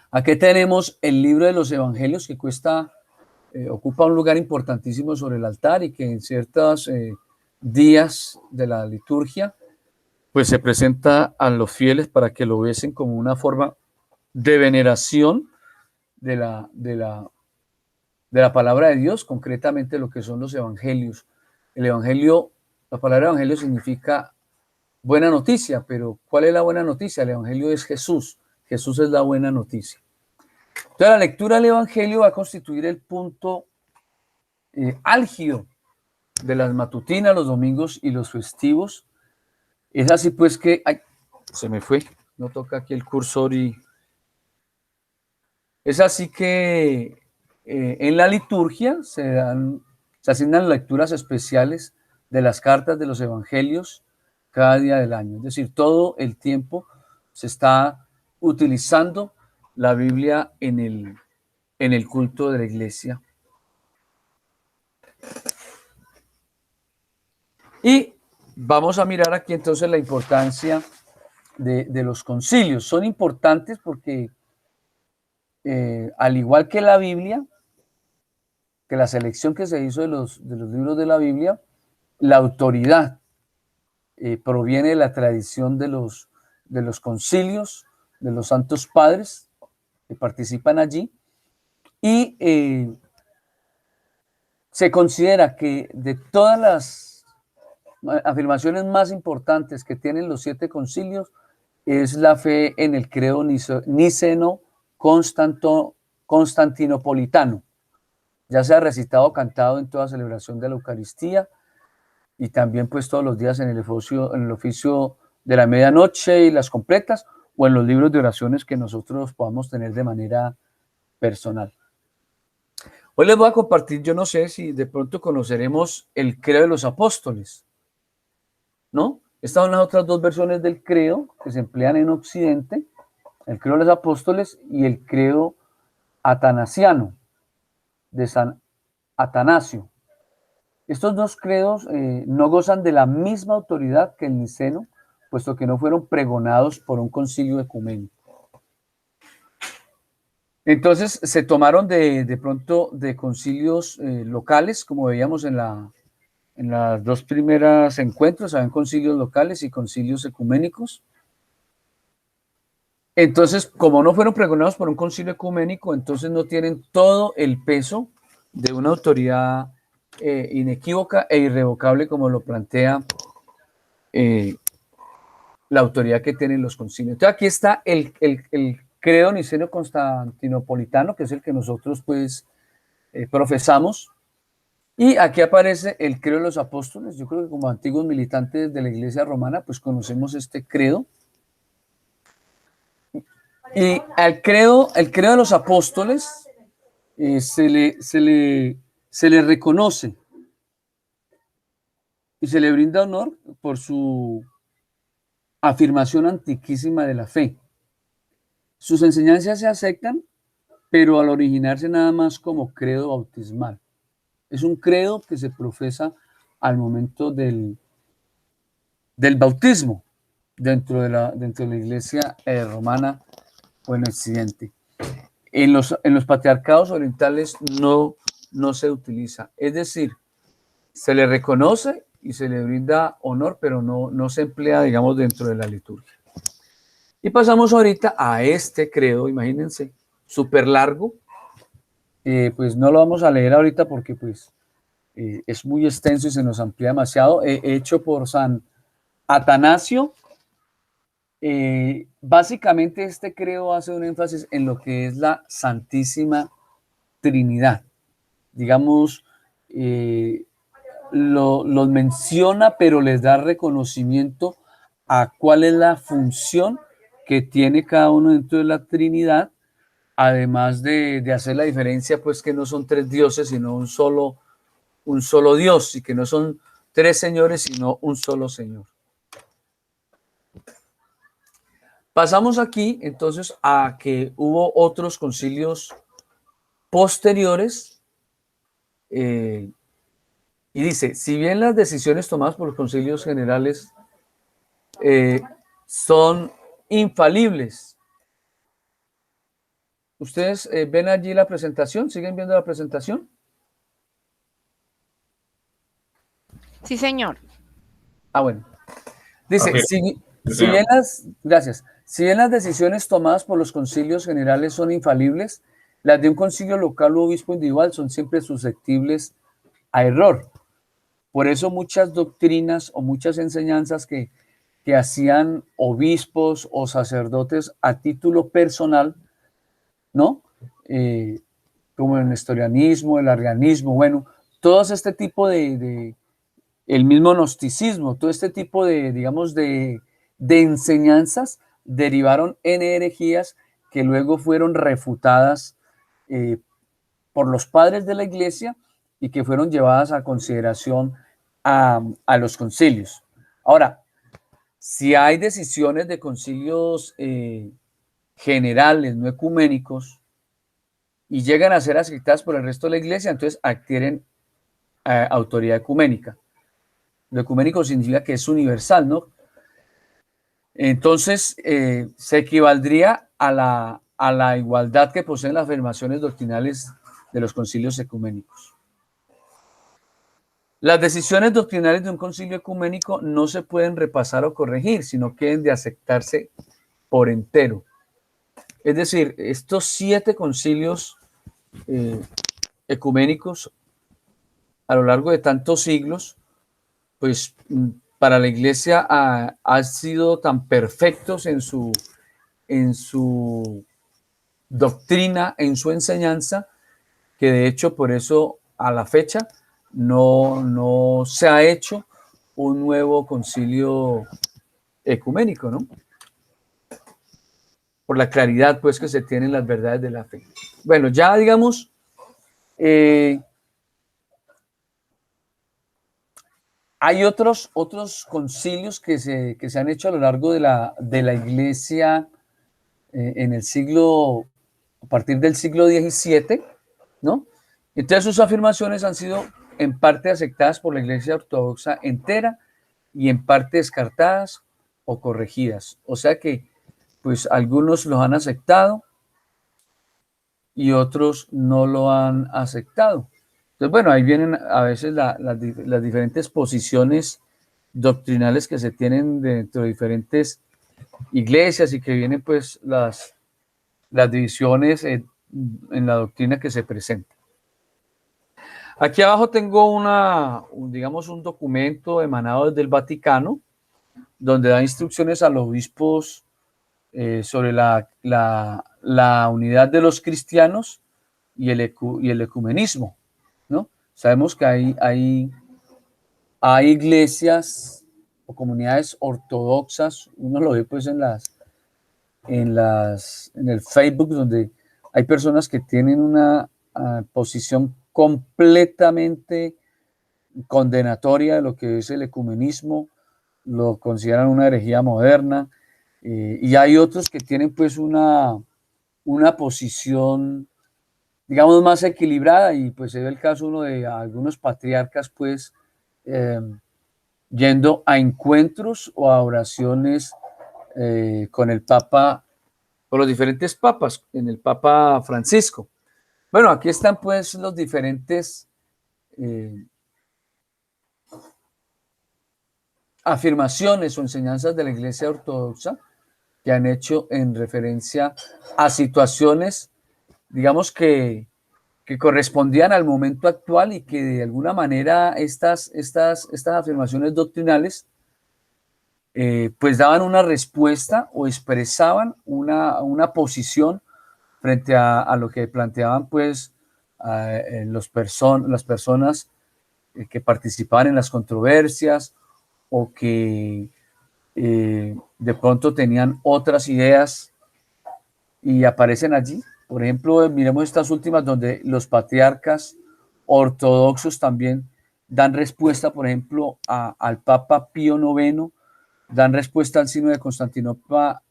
[SPEAKER 1] aquí tenemos el libro de los Evangelios, que ocupa un lugar importantísimo sobre el altar, y que en ciertos días de la liturgia pues se presenta a los fieles para que lo besen como una forma de veneración de de la palabra de Dios, concretamente lo que son los evangelios. El evangelio, la palabra evangelio significa buena noticia, pero ¿cuál es la buena noticia? El evangelio es Jesús. Jesús es la buena noticia. Entonces, la lectura del evangelio va a constituir el punto álgido de las matutinas, los domingos y los festivos. Es así pues que, ay, se me fue, no toca aquí el cursor y es así que en la liturgia se asignan lecturas especiales de las cartas de los evangelios cada día del año. Es decir, todo el tiempo se está utilizando la Biblia en el culto de la iglesia. Y vamos a mirar aquí entonces la importancia de los concilios. Son importantes porque al igual que la Biblia, que la selección que se hizo de los libros de la Biblia, la autoridad proviene de la tradición de los concilios, de los santos padres que participan allí, y se considera que de todas las afirmaciones más importantes que tienen los 7 concilios es la fe en el credo niceno constantinopolitano, ya sea recitado o cantado en toda celebración de la Eucaristía y también pues todos los días en el oficio de la medianoche y las completas, o en los libros de oraciones que nosotros podamos tener de manera personal. Hoy les voy a compartir, yo no sé si de pronto conoceremos el credo de los apóstoles, ¿no? Estas son las otras 2 versiones del credo que se emplean en Occidente, el credo de los apóstoles y el credo atanasiano de San Atanasio. Estos 2 credos no gozan de la misma autoridad que el niceno, puesto que no fueron pregonados por un concilio ecuménico. Entonces se tomaron de pronto de concilios locales, como veíamos en las 2 primeras encuentros, habían concilios locales y concilios ecuménicos. Entonces, como no fueron pregonados por un concilio ecuménico, entonces no tienen todo el peso de una autoridad inequívoca e irrevocable, como lo plantea la autoridad que tienen los concilios. Entonces aquí está el credo niceno constantinopolitano, que es el que nosotros pues profesamos, y aquí aparece el credo de los apóstoles. Yo creo que como antiguos militantes de la iglesia romana pues conocemos este credo, y al credo de los apóstoles se le reconoce y se le brinda honor por su afirmación antiquísima de la fe. Sus enseñanzas se aceptan, pero al originarse nada más como credo bautismal. Es un credo que se profesa al momento del bautismo dentro de la iglesia romana o en Occidente. En los patriarcados orientales no se utiliza. Es decir, se le reconoce y se le brinda honor, pero no se emplea, digamos, dentro de la liturgia. Y pasamos ahorita a este credo, imagínense, súper largo. Pues no lo vamos a leer ahorita porque pues es muy extenso y se nos amplía demasiado. Hecho por San Atanasio. Básicamente este credo hace un énfasis en lo que es la Santísima Trinidad. Digamos, los menciona, pero les da reconocimiento a cuál es la función que tiene cada uno dentro de la Trinidad, además de hacer la diferencia, pues que no son 3 dioses, sino un solo Dios, y que no son 3 señores, sino un solo Señor. Pasamos aquí entonces a que hubo otros concilios posteriores, y dice, si bien las decisiones tomadas por los concilios generales son infalibles. ¿Ustedes ven allí la presentación? ¿Siguen viendo la presentación?
[SPEAKER 2] Sí, señor.
[SPEAKER 1] Ah, bueno. Dice,
[SPEAKER 3] Okay.
[SPEAKER 1] si bien las decisiones tomadas por los concilios generales son infalibles, Las de un concilio local u obispo individual son siempre susceptibles a error. Por eso muchas doctrinas o muchas enseñanzas que hacían obispos o sacerdotes a título personal, ¿no? Como el nestorianismo, el arrianismo, bueno, todo este tipo el mismo gnosticismo, todo este tipo de, digamos, de enseñanzas derivaron en herejías que luego fueron refutadas por los padres de la iglesia y que fueron llevadas a consideración a los concilios. Ahora, si hay decisiones de concilios generales, no ecuménicos, y llegan a ser aceptadas por el resto de la iglesia, entonces adquieren autoridad ecuménica. Lo ecuménico significa que es universal, ¿no? Entonces, se equivaldría a la igualdad que poseen las afirmaciones doctrinales de los concilios ecuménicos. Las decisiones doctrinales de un concilio ecuménico no se pueden repasar o corregir, sino que deben de aceptarse por entero. Es decir, estos 7 concilios ecuménicos a lo largo de tantos siglos, pues para la iglesia han sido tan perfectos en su doctrina, en su enseñanza, que de hecho por eso a la fecha no se ha hecho un nuevo concilio ecuménico, ¿no? Por la claridad pues que se tienen las verdades de la fe. Bueno, ya digamos, hay otros concilios que se han hecho a lo largo de la iglesia en el siglo, a partir del siglo XVII, ¿no? Entonces sus afirmaciones han sido en parte aceptadas por la iglesia ortodoxa entera y en parte descartadas o corregidas. O sea que, pues algunos los han aceptado y otros no lo han aceptado. Entonces, bueno, ahí vienen a veces las diferentes posiciones doctrinales que se tienen dentro de diferentes iglesias y que vienen pues las divisiones en la doctrina que se presenta. Aquí abajo tengo digamos, un documento emanado desde el Vaticano, donde da instrucciones a los obispos sobre la unidad de los cristianos y el ecumenismo, ¿no? Sabemos que hay iglesias o comunidades ortodoxas, uno lo ve pues en el Facebook, donde hay personas que tienen una posición completamente condenatoria de lo que es el ecumenismo, lo consideran una herejía moderna, y hay otros que tienen pues una posición, digamos, más equilibrada, y pues se ve el caso uno de algunos patriarcas pues yendo a encuentros o a oraciones con el Papa, con los diferentes papas, en el Papa Francisco. Bueno, aquí están pues los diferentes afirmaciones o enseñanzas de la Iglesia Ortodoxa que han hecho en referencia a situaciones, digamos, que correspondían al momento actual y que de alguna manera estas afirmaciones doctrinales pues daban una respuesta o expresaban una posición frente a lo que planteaban pues las personas que participaban en las controversias o que de pronto tenían otras ideas y aparecen allí. Por ejemplo, miremos estas últimas donde los patriarcas ortodoxos también dan respuesta, por ejemplo, al Papa Pío IX, dan respuesta al Sínodo de Constantinopla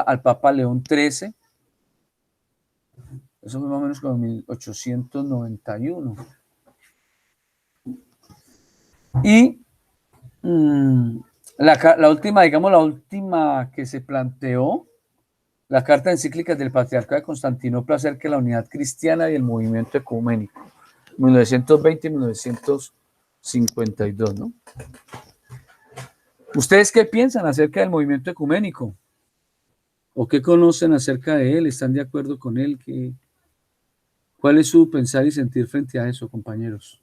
[SPEAKER 1] al Papa León XIII. Eso fue más o menos como 1891. Y la última que se planteó, la carta encíclica del Patriarcado de Constantinopla acerca de la unidad cristiana y el movimiento ecuménico, 1920 y 1952, ¿no? ¿Ustedes qué piensan acerca del movimiento ecuménico? ¿O qué conocen acerca de él? ¿Están de acuerdo con él? ¿Cuál es su pensar y sentir frente a eso, compañeros?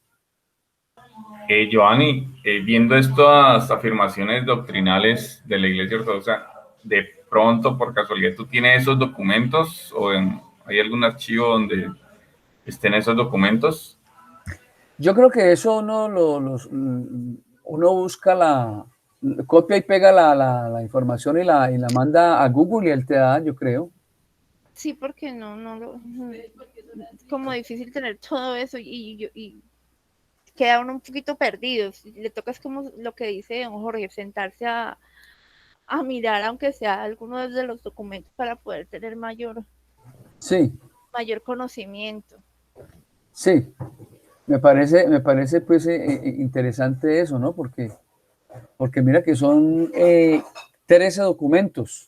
[SPEAKER 3] Giovanni, viendo estas afirmaciones doctrinales de la Iglesia Ortodoxa, de pronto, por casualidad, ¿tú tienes esos documentos o hay algún archivo donde estén esos documentos?
[SPEAKER 1] Yo creo que eso uno busca copia y pega la información y la manda a Google y él te da, yo creo.
[SPEAKER 2] Sí, porque es como difícil tener todo eso y queda uno un poquito perdido. Le toca, es como lo que dice don Jorge, sentarse a mirar, aunque sea algunos de los documentos, para poder tener mayor
[SPEAKER 1] Sí,
[SPEAKER 2] conocimiento.
[SPEAKER 1] sí. Me parece pues interesante eso, ¿no? Porque mira que son 13 documentos.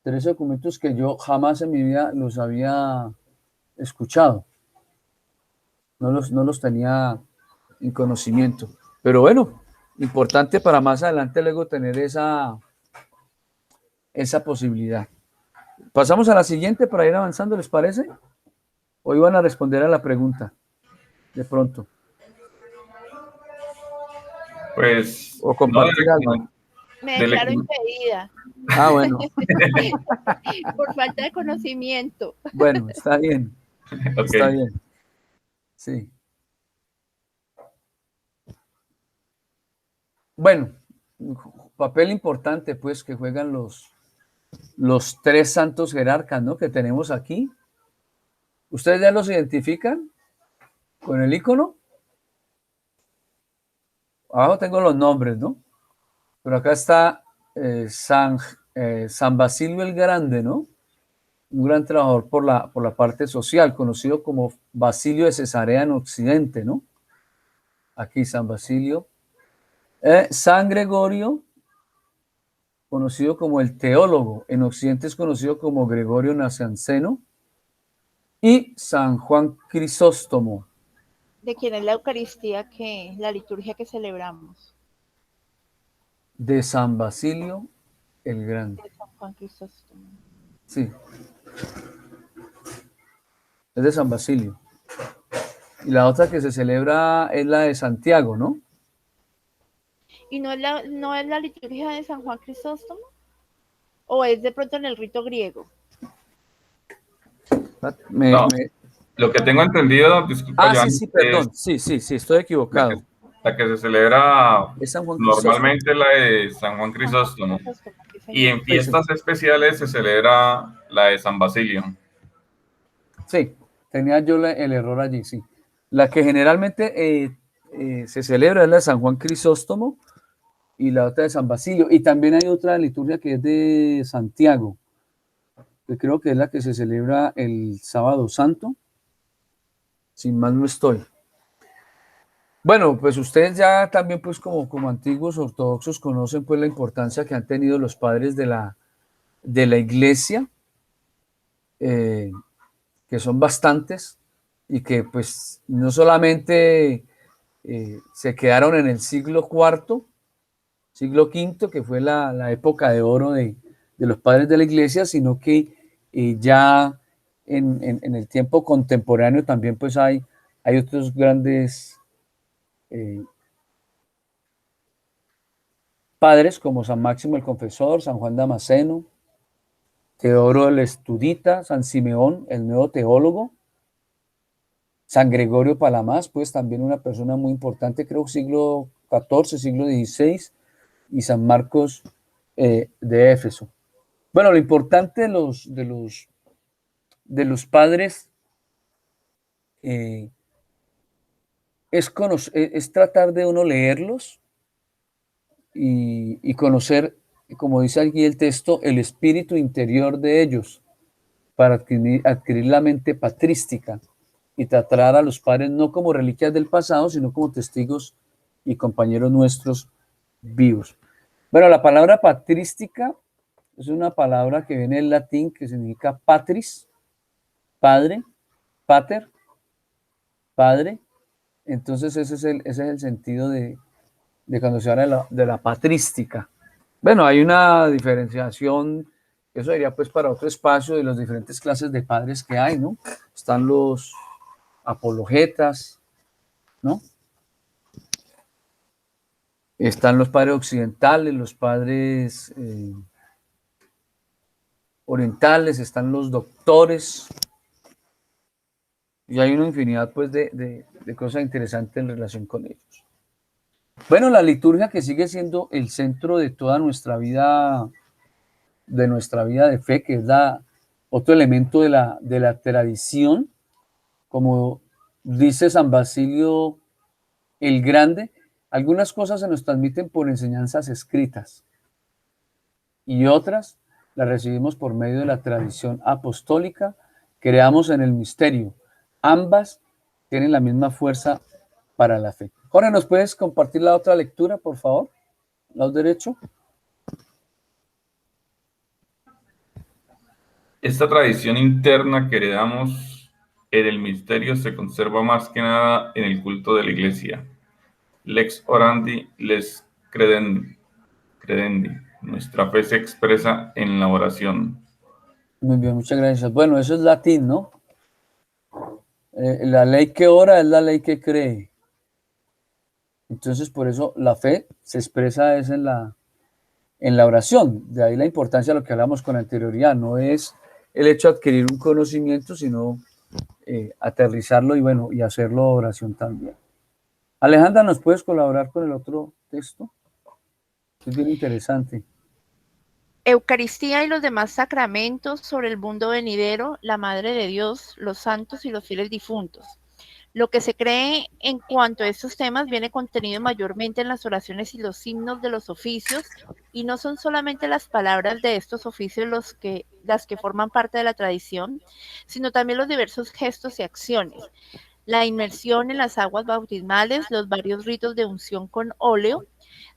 [SPEAKER 1] 13 documentos que yo jamás en mi vida los había escuchado. No los tenía en conocimiento. Pero bueno, importante para más adelante luego tener esa posibilidad. Pasamos a la siguiente para ir avanzando, ¿les parece? ¿O iban a responder a la pregunta de pronto?
[SPEAKER 3] Pues
[SPEAKER 1] ¿O
[SPEAKER 3] no,
[SPEAKER 1] compartir algo?
[SPEAKER 2] Me declaro impedida.
[SPEAKER 1] Ah, bueno.
[SPEAKER 2] Por falta de conocimiento.
[SPEAKER 1] Bueno, está bien.
[SPEAKER 3] Ok.
[SPEAKER 1] Está bien. Sí. Bueno, papel importante pues que juegan los tres santos jerarcas, ¿no? Que tenemos aquí. ¿Ustedes ya los identifican con el icono? Abajo tengo los nombres, ¿no? Pero acá está San Basilio el Grande, ¿no? Un gran trabajador por la parte social, conocido como Basilio de Cesarea en Occidente, ¿no? Aquí San Basilio. San Gregorio, conocido como el teólogo, en Occidente es conocido como Gregorio Nacianceno. Y San Juan Crisóstomo.
[SPEAKER 2] ¿De quién es la Eucaristía, la liturgia que celebramos?
[SPEAKER 1] De San Basilio el Grande.
[SPEAKER 2] De San Juan Crisóstomo.
[SPEAKER 1] Sí. Es de San Basilio. Y la otra que se celebra es la de Santiago, ¿no?
[SPEAKER 2] ¿Y no es la liturgia de San Juan Crisóstomo? ¿O es de pronto en el rito griego?
[SPEAKER 3] No, lo que tengo entendido, disculpa,
[SPEAKER 1] Ah, sí,
[SPEAKER 3] Joan,
[SPEAKER 1] sí,
[SPEAKER 3] es
[SPEAKER 1] perdón. Sí, estoy equivocado.
[SPEAKER 3] la que se celebra
[SPEAKER 1] Es San Juan Crisóstomo.
[SPEAKER 3] normalmente la de San Juan
[SPEAKER 2] San Juan
[SPEAKER 3] Crisóstomo.
[SPEAKER 2] Crisóstomo, sí,
[SPEAKER 3] Y
[SPEAKER 2] señor.
[SPEAKER 3] en fiestas especiales se celebra la de San Basilio.
[SPEAKER 1] Sí, tenía yo el error allí, sí. La que generalmente se celebra es la de San Juan Crisóstomo y la otra de San Basilio. Y también hay otra liturgia que es de Santiago, que creo que es la que se celebra el Sábado Santo, sin más no estoy. Bueno, pues ustedes ya también pues como antiguos ortodoxos conocen pues la importancia que han tenido los padres de la iglesia, que son bastantes y que pues no solamente se quedaron en el siglo IV, siglo V, que fue la época de oro de los padres de la iglesia, sino que ya en el tiempo contemporáneo también pues hay otros grandes padres como San Máximo el Confesor, San Juan Damasceno, Teodoro el Estudita, San Simeón, el nuevo teólogo, San Gregorio Palamás, pues también una persona muy importante, creo siglo XIV, siglo XVI, y San Marcos de Éfeso. Bueno, lo importante de los padres es tratar de uno leerlos y conocer, como dice aquí el texto, el espíritu interior de ellos para adquirir la mente patrística y tratar a los padres no como reliquias del pasado, sino como testigos y compañeros nuestros vivos. Bueno, la palabra patrística es una palabra que viene del latín que significa patris, padre, pater, padre. Entonces ese es el sentido de cuando se habla de la patrística. Bueno, hay una diferenciación Eso sería pues para otro espacio de las diferentes clases de padres que hay, ¿no? Están los apologetas, ¿no? Están los padres occidentales, los padres orientales, están los doctores, y hay una infinidad pues de cosas interesantes en relación con ellos. Bueno, la liturgia, que sigue siendo el centro de toda nuestra vida, de fe, que es otro elemento de la tradición, como dice San Basilio el Grande, algunas cosas se nos transmiten por enseñanzas escritas y otras las recibimos por medio de la tradición apostólica, creamos en el misterio. Ambas tienen la misma fuerza para la fe. Jorge, ¿nos puedes compartir la otra lectura, por favor? Lado derecho.
[SPEAKER 3] Esta tradición interna que heredamos en el misterio se conserva más que nada en el culto de la Iglesia. Lex orandi, les credendi. Nuestra fe se expresa en la oración.
[SPEAKER 1] Muy bien, muchas gracias. Bueno, eso es latín, ¿no? La ley que ora es la ley que cree. Entonces, por eso la fe se expresa es en la oración. De ahí la importancia de lo que hablamos con anterioridad. No es el hecho de adquirir un conocimiento, sino aterrizarlo y bueno, y hacerlo oración también. Alejandra, ¿nos puedes colaborar con el otro texto? Es bien interesante.
[SPEAKER 2] Eucaristía y los demás sacramentos sobre el mundo venidero, la Madre de Dios, los santos y los fieles difuntos. Lo que se cree en cuanto a estos temas viene contenido mayormente en las oraciones y los himnos de los oficios, y no son solamente las palabras de estos oficios las que forman parte de la tradición, sino también los diversos gestos y acciones. La inmersión en las aguas bautismales, los varios ritos de unción con óleo,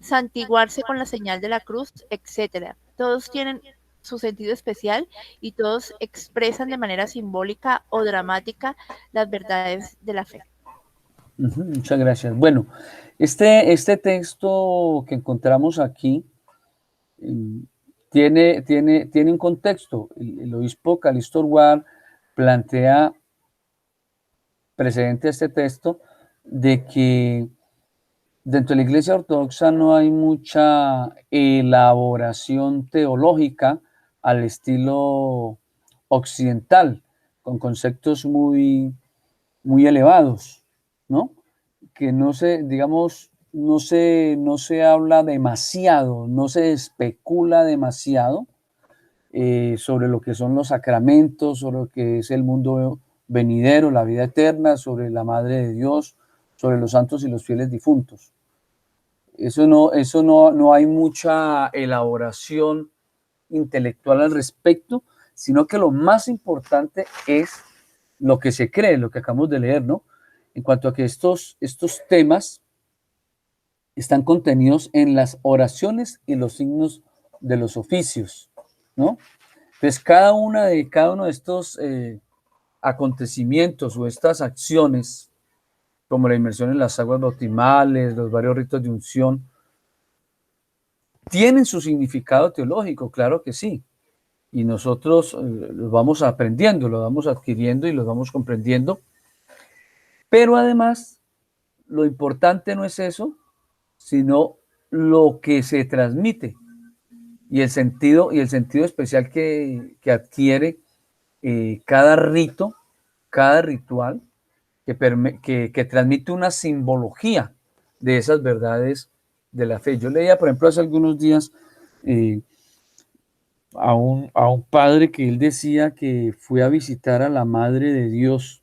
[SPEAKER 2] santiguarse con la señal de la cruz, etcétera. Todos tienen su sentido especial y todos expresan de manera simbólica o dramática las verdades de la fe.
[SPEAKER 1] Muchas gracias. Bueno, este texto que encontramos aquí tiene un contexto. El obispo Calixto Orwar plantea, precedente a este texto, de que dentro de la Iglesia Ortodoxa no hay mucha elaboración teológica al estilo occidental, con conceptos muy elevados, ¿no? Que no se, digamos, no se habla demasiado, no se especula demasiado sobre lo que son los sacramentos, sobre lo que es el mundo venidero, la vida eterna, sobre la Madre de Dios, sobre los santos y los fieles difuntos. Eso no hay mucha elaboración intelectual al respecto, sino que lo más importante es lo que se cree, lo que acabamos de leer, ¿no? En cuanto a que estos temas están contenidos en las oraciones y los signos de los oficios, ¿no? Entonces, cada uno de estos acontecimientos o estas acciones, como la inmersión en las aguas bautismales, los varios ritos de unción, tienen su significado teológico, claro que sí. Y nosotros los vamos aprendiendo, los vamos adquiriendo y los vamos comprendiendo. Pero además, lo importante no es eso, sino lo que se transmite y el sentido especial que adquiere cada rito, cada ritual, que transmite una simbología de esas verdades de la fe. Yo leía, por ejemplo, hace algunos días a un padre que él decía que fue a visitar a la Madre de Dios.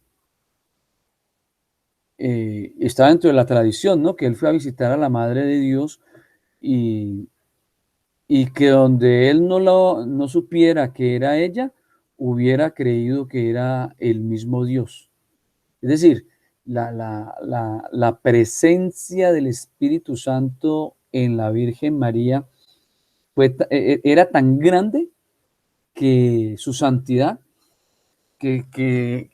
[SPEAKER 1] Estaba dentro de la tradición, ¿no? Que él fue a visitar a la Madre de Dios y que donde él no supiera que era ella, hubiera creído que era el mismo Dios. Es decir, la presencia del Espíritu Santo en la Virgen María era tan grande que su santidad, que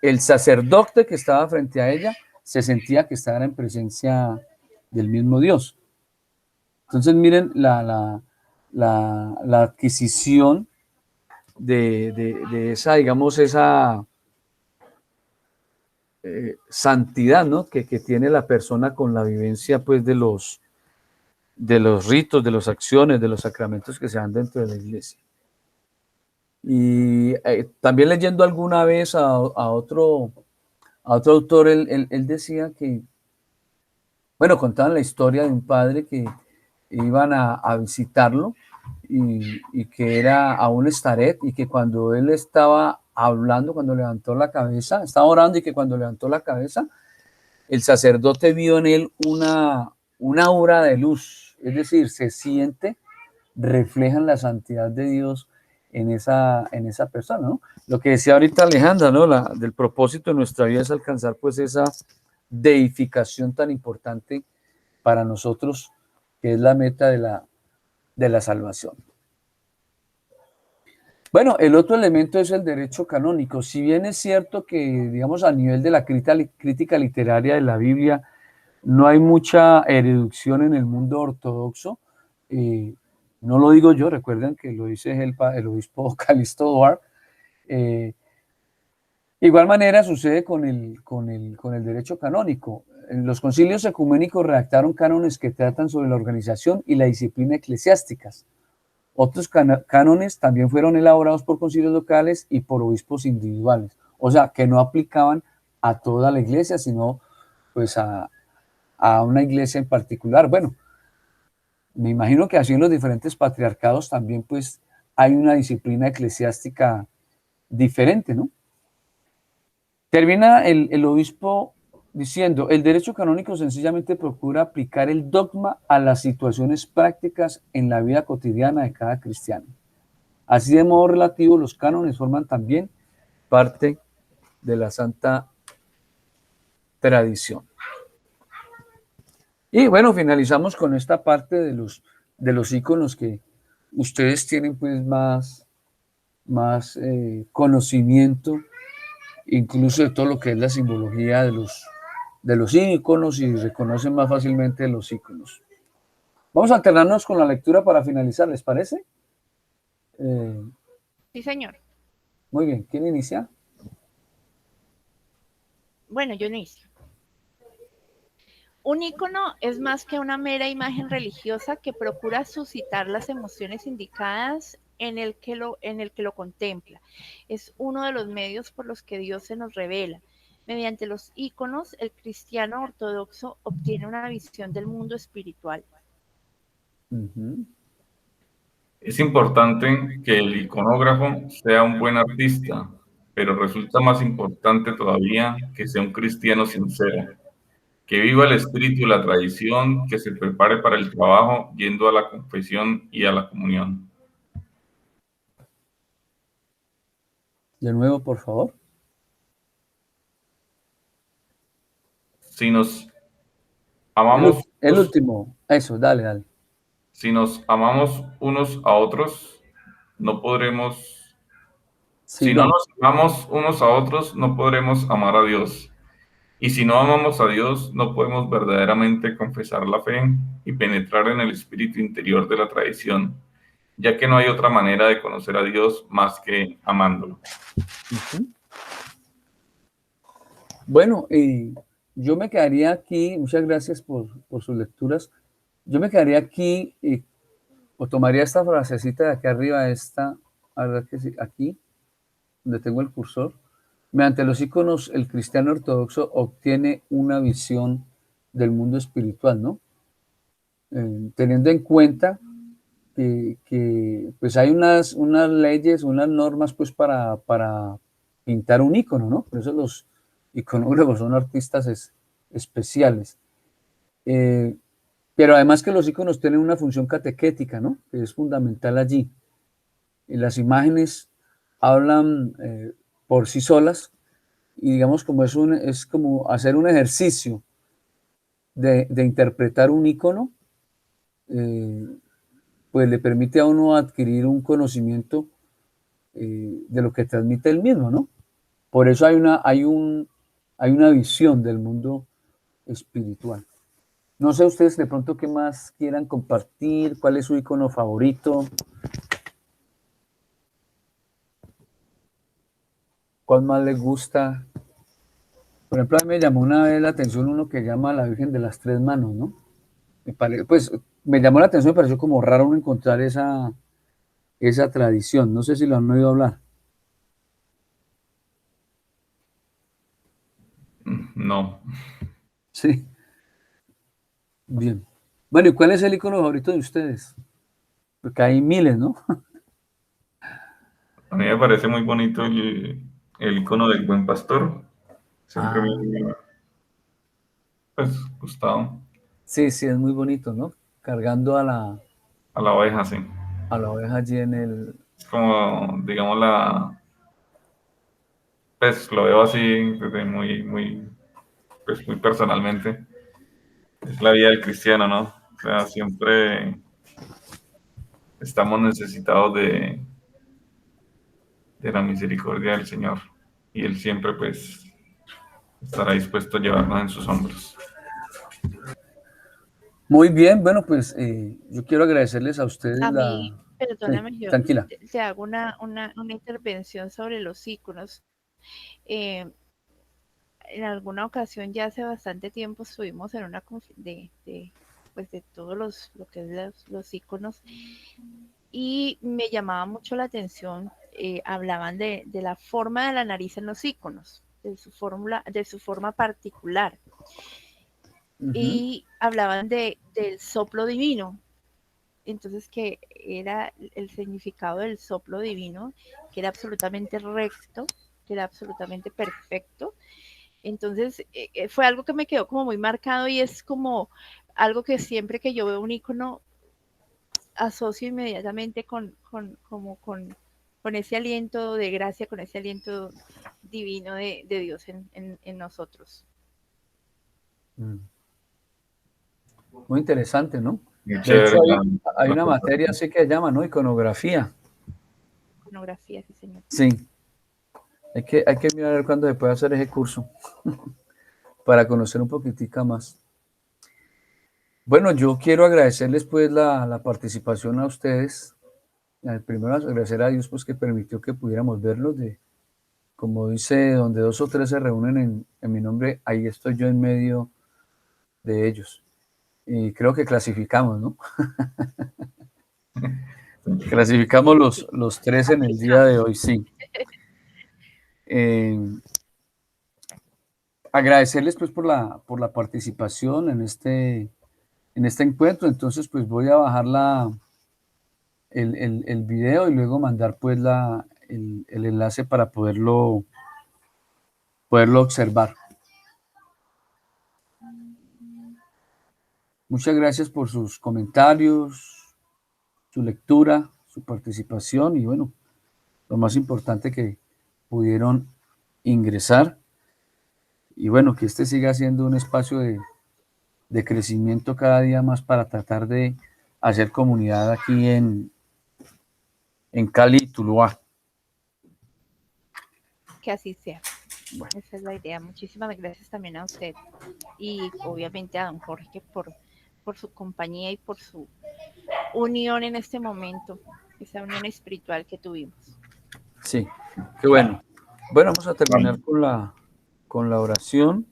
[SPEAKER 1] el sacerdote que estaba frente a ella se sentía que estaba en presencia del mismo Dios. Entonces miren la adquisición de esa, digamos, esa santidad, ¿no? que tiene la persona con la vivencia, pues, de los ritos, de las acciones, de los sacramentos que se dan dentro de la iglesia. Y también leyendo alguna vez a otro autor, él decía que, bueno, contaban la historia de un padre que iban a visitarlo y que era a un estaret, y que cuando él estaba hablando, cuando levantó la cabeza, estaba orando, y que cuando levantó la cabeza, el sacerdote vio en él una aura de luz, es decir, se siente, reflejan la santidad de Dios en esa persona, ¿no? Lo que decía ahorita Alejandra, ¿no? Del propósito de nuestra vida es alcanzar, pues, esa deificación tan importante para nosotros, que es la meta de la salvación. Bueno, el otro elemento es el derecho canónico. Si bien es cierto que, digamos, a nivel de la crítica literaria de la Biblia, no hay mucha erudición en el mundo ortodoxo, no lo digo yo, recuerden que lo dice el obispo Calixto Oar. Igual manera sucede con el derecho canónico. Los concilios ecuménicos redactaron cánones que tratan sobre la organización y la disciplina eclesiásticas. Otros cánones también fueron elaborados por concilios locales y por obispos individuales, o sea, que no aplicaban a toda la iglesia, sino pues a una iglesia en particular. Bueno, me imagino que así en los diferentes patriarcados también pues hay una disciplina eclesiástica diferente, ¿no? Termina el obispo diciendo: el derecho canónico sencillamente procura aplicar el dogma a las situaciones prácticas en la vida cotidiana de cada cristiano. Así, de modo relativo, los cánones forman también parte de la santa tradición. Y bueno, finalizamos con esta parte de los íconos que ustedes tienen pues más conocimiento, incluso de todo lo que es la simbología de los íconos, y reconocen más fácilmente los íconos. Vamos a alternarnos con la lectura para finalizar, ¿les parece?
[SPEAKER 2] Sí, señor.
[SPEAKER 1] Muy bien, ¿quién inicia?
[SPEAKER 2] Bueno, yo inicio. Un ícono es más que una mera imagen religiosa que procura suscitar las emociones indicadas en el que lo contempla. Es uno de los medios por los que Dios se nos revela. Mediante los íconos, el cristiano ortodoxo obtiene una visión del mundo espiritual.
[SPEAKER 3] Es importante que el iconógrafo sea un buen artista, pero resulta más importante todavía que sea un cristiano sincero, que viva el espíritu y la tradición, que se prepare para el trabajo yendo a la confesión y a la comunión.
[SPEAKER 1] De nuevo, por favor.
[SPEAKER 3] Si nos amamos,
[SPEAKER 1] el último, eso, dale.
[SPEAKER 3] si nos amamos unos a otros, no podremos, si no nos amamos unos a otros, no podremos amar a Dios. Y si no amamos a Dios, no podemos verdaderamente confesar la fe y penetrar en el espíritu interior de la tradición, ya que no hay otra manera de conocer a Dios más que amándolo.
[SPEAKER 1] Bueno, yo me quedaría aquí, muchas gracias por sus lecturas. Yo me quedaría aquí o tomaría esta frasecita de aquí arriba, esta, la verdad que sí, aquí, donde tengo el cursor. Mediante los íconos, el cristiano ortodoxo obtiene una visión del mundo espiritual, ¿no? Teniendo en cuenta que pues hay unas leyes, unas normas pues para pintar un ícono, ¿no? Por eso los iconógrafos son artistas especiales. Pero además que los íconos tienen una función catequética, ¿no? Que es fundamental allí. Y las imágenes hablan por sí solas, y digamos como es como hacer un ejercicio de interpretar un ícono, pues le permite a uno adquirir un conocimiento de lo que transmite el mismo, ¿no? Por eso hay una visión del mundo espiritual. No sé ustedes de pronto qué más quieran compartir, cuál es su icono favorito, cuál más les gusta. Por ejemplo, a mí me llamó una vez la atención uno que llama la Virgen de las Tres Manos, ¿no? Pues me llamó la atención, me pareció como raro uno encontrar esa tradición. No sé si lo han oído hablar.
[SPEAKER 3] No.
[SPEAKER 1] Sí, bien. Bueno, ¿y cuál es el icono favorito de ustedes? Porque hay miles, ¿no?
[SPEAKER 3] A mí me parece muy bonito el icono del buen pastor. Siempre
[SPEAKER 1] Ah,
[SPEAKER 3] me ha, pues, gustado.
[SPEAKER 1] sí, sí, es muy bonito, ¿no? Cargando
[SPEAKER 3] A la oveja, sí.
[SPEAKER 1] a la oveja allí en el...
[SPEAKER 3] Es como, digamos, pues lo veo así desde pues muy personalmente. Es la vida del cristiano, ¿no? O sea, siempre estamos necesitados de la misericordia del Señor. Y Él siempre, pues, estará dispuesto a llevarnos en sus hombros.
[SPEAKER 1] Muy bien, bueno, pues yo quiero agradecerles a ustedes
[SPEAKER 2] A mí,
[SPEAKER 1] Sí,
[SPEAKER 2] perdóname, yo
[SPEAKER 1] tranquila.
[SPEAKER 2] te hago una intervención sobre los iconos. Eh, en alguna ocasión, ya hace bastante tiempo, estuvimos en una pues de todos lo que es los iconos, y me llamaba mucho la atención, hablaban de la forma de la nariz en los iconos, de su forma particular,
[SPEAKER 1] Ujú.
[SPEAKER 2] y hablaban del soplo divino. Entonces, que era el significado del soplo divino, que era absolutamente recto, que era absolutamente perfecto. Entonces, fue algo que me quedó como muy marcado, y es como algo que siempre que yo veo un icono asocio inmediatamente con ese aliento de gracia, con ese aliento divino de Dios en nosotros.
[SPEAKER 1] Mm. Muy interesante, ¿no?
[SPEAKER 3] Muy
[SPEAKER 1] De hecho,
[SPEAKER 3] chévere
[SPEAKER 1] hay
[SPEAKER 3] la
[SPEAKER 1] una materia
[SPEAKER 3] comparación.
[SPEAKER 1] así que se llama, ¿no? Iconografía.
[SPEAKER 2] Iconografía, sí, señor.
[SPEAKER 1] Sí, hay que mirar a ver cuándo se puede hacer ese curso para conocer un poquitica más. Bueno, yo quiero agradecerles pues la participación a ustedes. Primero agradecer a Dios pues que permitió que pudiéramos verlos. Como dice, donde dos o tres se reúnen en mi nombre, ahí estoy yo en medio de ellos. Y creo que clasificamos, ¿no? Clasificamos
[SPEAKER 2] Sí,
[SPEAKER 1] los tres en el día de
[SPEAKER 2] aplicamos.
[SPEAKER 1] hoy, sí. Eh, agradecerles pues por la participación en este encuentro. Entonces pues voy a bajar el video y luego mandar pues el enlace para poderlo observar. Muchas gracias por sus comentarios, su lectura, su participación y bueno, lo más importante que pudieron ingresar y bueno, que este siga siendo un espacio de crecimiento cada día más para tratar de hacer comunidad aquí en Cali y Tuluá.
[SPEAKER 2] Que así sea.
[SPEAKER 1] Bueno,
[SPEAKER 2] Esa es la idea. Muchísimas gracias también a usted y obviamente a don Jorge por su compañía y por su unión en este momento, esa unión espiritual que tuvimos.
[SPEAKER 1] sí, qué bueno. Bueno, vamos a
[SPEAKER 3] Vale.
[SPEAKER 1] terminar con la oración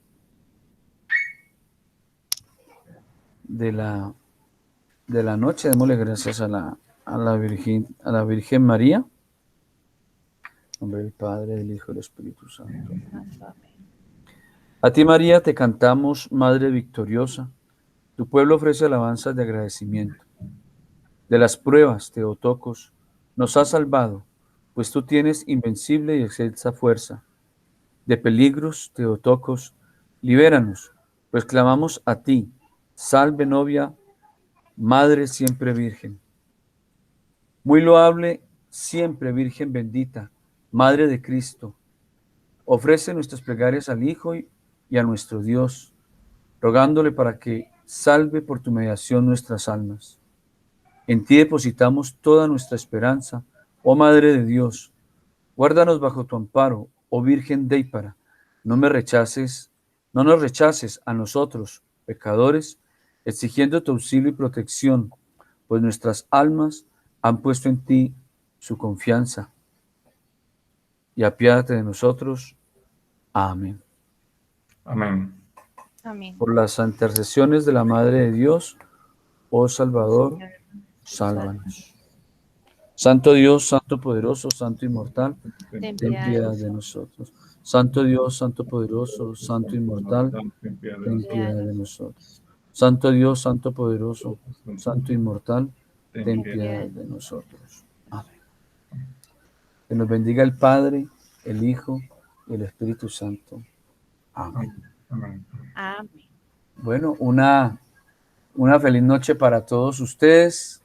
[SPEAKER 1] de la noche. Démosle gracias a la Virgen María. En nombre del Padre, del Hijo y del Espíritu Santo.
[SPEAKER 2] Santo, amén.
[SPEAKER 1] A ti, María, te cantamos, Madre victoriosa. Tu pueblo ofrece alabanzas de agradecimiento. De las pruebas, Teotocos, nos has salvado, pues tú tienes invencible y excelsa fuerza. De peligros, Teotocos, libéranos, pues clamamos a ti. Salve, novia, Madre siempre Virgen. Muy loable, siempre Virgen bendita, Madre de Cristo. Ofrece nuestras plegarias al Hijo y a nuestro Dios, rogándole para que salve por tu mediación nuestras almas. En ti depositamos toda nuestra esperanza, oh Madre de Dios. Guárdanos bajo tu amparo, oh Virgen Déipara. No nos rechaces a nosotros, pecadores, exigiendo tu auxilio y protección, pues nuestras almas han puesto en ti su confianza. Y apiádate de nosotros. Amén.
[SPEAKER 3] Amén.
[SPEAKER 2] Amén.
[SPEAKER 1] Por las intercesiones de la Madre de Dios, oh Salvador,
[SPEAKER 2] Señor,
[SPEAKER 1] sálvanos. Santo Dios, Santo poderoso, Santo inmortal,
[SPEAKER 2] ten
[SPEAKER 1] ten
[SPEAKER 2] piedad de
[SPEAKER 1] piedad de nosotros. Santo Dios, Santo poderoso, Santo inmortal,
[SPEAKER 3] Ten piedad de
[SPEAKER 1] ten
[SPEAKER 3] nosotros.
[SPEAKER 1] piedad de nosotros. Santo Dios, Santo poderoso, Santo inmortal, ten piedad de nosotros. Amén. Que nos bendiga el Padre, el Hijo y el Espíritu Santo. Amén.
[SPEAKER 3] Amén.
[SPEAKER 2] Amén.
[SPEAKER 1] Bueno, una feliz noche para todos ustedes.